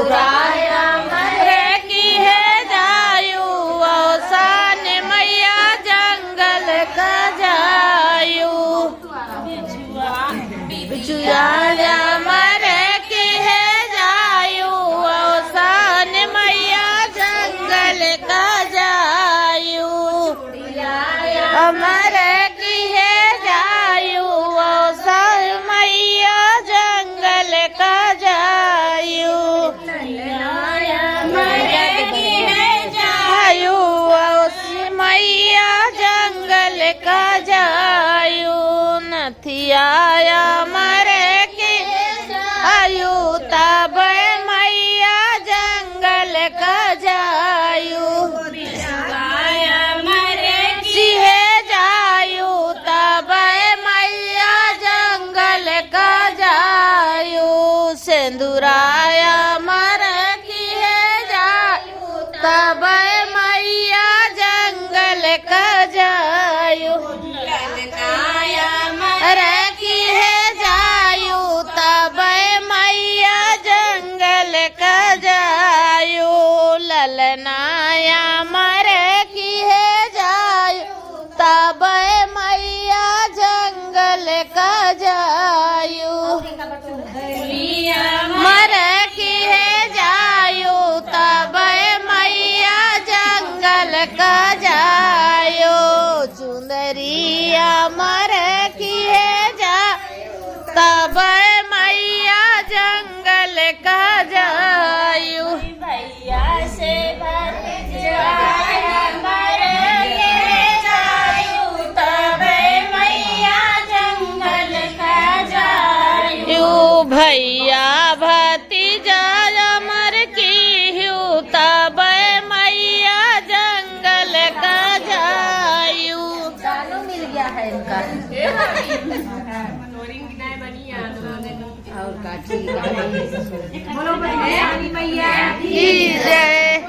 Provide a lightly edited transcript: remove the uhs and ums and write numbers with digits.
सिंदूराया मरे की है जायु अवसान मैया जंगल का जायु बिचुआया मरे की है जायु अवसान मैया जंगल का जायु अमरे की है जायु अवसान मैया जंगल का जायु मरे की है जायु अवसान मैया जंगल का जायु नथी आया मरे की आयु तब मैया जंगल का जायु सिहे जायु तब मैया जंगल का जायु सिंदूराया मरे की है जायु तब मैया जंगल का जायु मरे की है जायु तब मैया जंगल का जायु ललनाया मरे की है जायु तब मैया जंगल का जायु मरे की है जायु तब मैया जंगल का जायु चुंदरिया मरे की है जायु तब मैया जंगल का जायु भैया से मरे की है जायु तब मैया जंगल का जायु भैया भतीजा अमर की हूँ तब मैया जंगल का जायु चालू मिल गया है इनका और काठी बोलो मैया की जय।